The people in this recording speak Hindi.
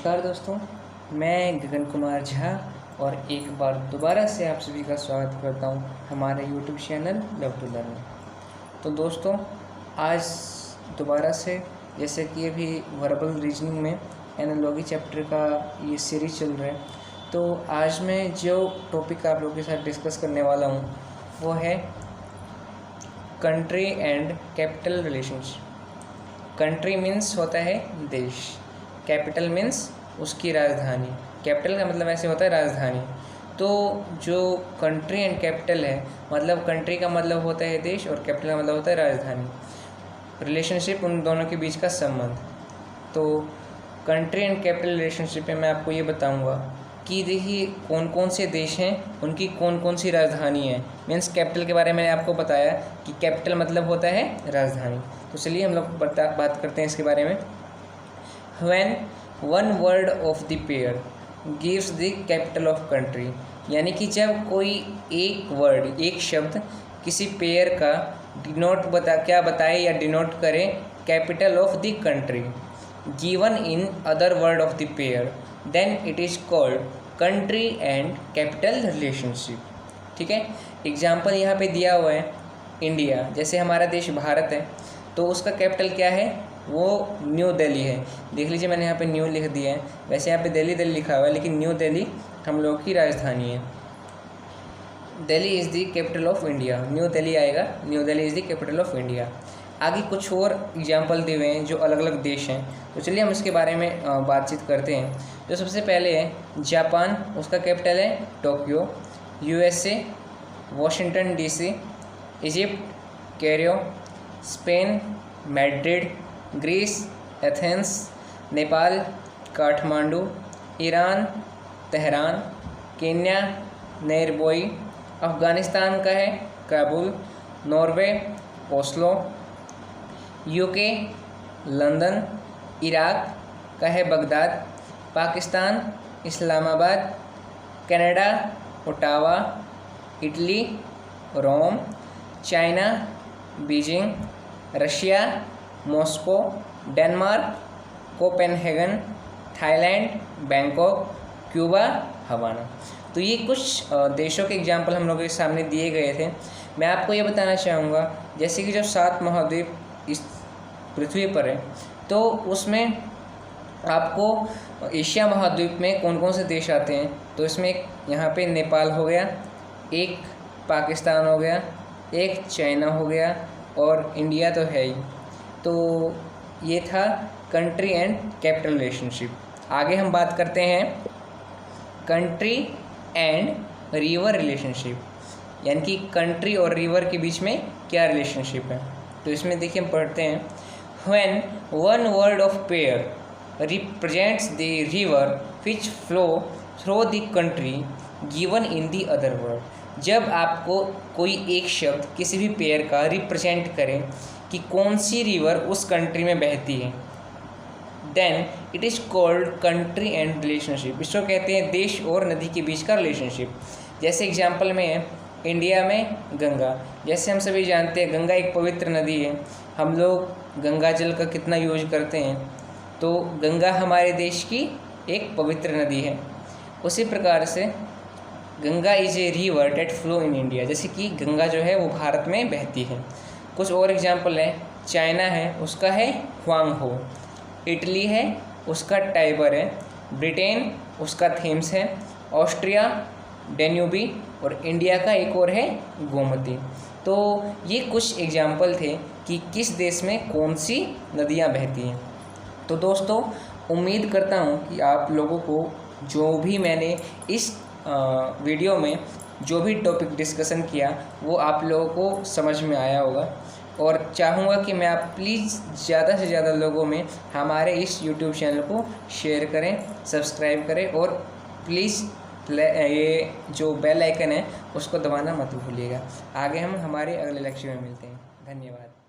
नमस्कार दोस्तों, मैं गगन कुमार झा और एक बार दोबारा से आप सभी का स्वागत करता हूं हमारे YouTube channel love to learn. तो दोस्तों, आज दोबारा से जैसे कि अभी वर्बल रीजनिंग में एनालॉजी चैप्टर का ये सीरीज चल रहा है, तो आज मैं जो टॉपिक आप लोगों के साथ डिस्कस करने वाला हूँ वो है country and capital relationship. Country means होता है देश, कैपिटल मीन्स उसकी राजधानी। कैपिटल का मतलब ऐसे होता है राजधानी। तो जो कंट्री एंड कैपिटल है, मतलब कंट्री का मतलब होता है देश और कैपिटल का मतलब होता है राजधानी। रिलेशनशिप, उन दोनों के बीच का संबंध। तो कंट्री एंड कैपिटल रिलेशनशिप में मैं आपको ये बताऊंगा कि देखिए कौन कौन से देश हैं, उनकी कौन कौन सी राजधानी है। मीन्स कैपिटल के बारे में मैंने आपको बताया कि कैपिटल मतलब होता है राजधानी। तो चलिए हम लोग बात करते हैं इसके बारे में। When one word of the pair gives the capital of country, यानी कि जब कोई एक वर्ड, एक शब्द किसी पेयर का डिनोट बताए या डिनोट करे capital of the country given in other word of the pair, then it is called country and capital relationship. ठीक है, एग्जाम्पल यहाँ पे दिया हुआ है इंडिया। जैसे हमारा देश भारत है, तो उसका कैपिटल क्या है? वो न्यू दिल्ली है। देख लीजिए, मैंने यहाँ पे न्यू लिख दिया है। वैसे यहाँ पे दिल्ली लिखा हुआ है, लेकिन न्यू दिल्ली हम लोगों की राजधानी है। Delhi is the capital of India, New Delhi आएगा, New Delhi is the capital of India. आगे कुछ और एग्जाम्पल दिए हुए हैं जो अलग अलग देश हैं, तो चलिए हम इसके बारे में बातचीत करते हैं। जो सबसे पहले है जापान, उसका कैपिटल है Tokyo. USA Washington DC। Egypt Cairo. Spain Madrid. Greece Athens. Nepal Kathmandu. Iran Tehran. Kenya Nairobi. Afghanistan का है Kabul. Norway Oslo. UK London. Iraq का है Baghdad. Pakistan Islamabad. Canada Ottawa. Italy Rome. China Beijing. Russia Moscow. Denmark Copenhagen. Thailand Bangkok. Cuba Havana. तो ये कुछ देशों के एग्जाम्पल हम लोगों के सामने दिए गए थे। मैं आपको ये बताना चाहूँगा, जैसे कि जो 7 महाद्वीप इस पृथ्वी पर है, तो उसमें आपको एशिया महाद्वीप में कौन कौन से देश आते हैं। तो इसमें एक यहाँ पे नेपाल हो गया, एक पाकिस्तान हो गया, एक चाइना हो गया और इंडिया तो है ही। तो ये था कंट्री एंड कैपिटल रिलेशनशिप। आगे हम बात करते हैं कंट्री एंड रिवर रिलेशनशिप, यानी कि कंट्री और रिवर के बीच में क्या रिलेशनशिप है। तो इसमें देखिए हम पढ़ते हैं, when one word of pair represents the river which flow through the country given in the other word. जब आपको कोई एक शब्द किसी भी पेयर का रिप्रेजेंट करे कि कौन सी रिवर उस कंट्री में बहती है, then it is called country and relationship. इसको कहते हैं देश और नदी के बीच का रिलेशनशिप। जैसे एग्जांपल में है इंडिया में गंगा। जैसे हम सभी जानते हैं गंगा एक पवित्र नदी है, हम लोग गंगा जल का कितना यूज करते हैं, तो गंगा हमारे देश की एक पवित्र नदी है। उसी प्रकार से Ganga is a river that flow in India, जैसे कि गंगा जो है वो भारत में बहती है। कुछ और एग्जांपल है, चाइना है उसका है ह्वांगहो। इटली है उसका टाइबर है। ब्रिटेन उसका थेम्स है। ऑस्ट्रिया डेन्यूबी और इंडिया का एक और है गोमती। तो ये कुछ एग्जाम्पल थे कि किस देश में कौन सी नदियाँ बहती हैं। तो दोस्तों, उम्मीद करता हूँ कि आप लोगों को जो भी मैंने इस वीडियो में जो भी टॉपिक डिस्कशन किया वो आप लोगों को समझ में आया होगा, और चाहूँगा कि मैं आप प्लीज़ ज़्यादा से ज़्यादा लोगों में हमारे इस YouTube चैनल को शेयर करें, सब्सक्राइब करें, और प्लीज़ ये जो बेल आइकन है उसको दबाना मत भूलिएगा। आगे हम हमारे अगले लेक्चर में मिलते हैं। धन्यवाद।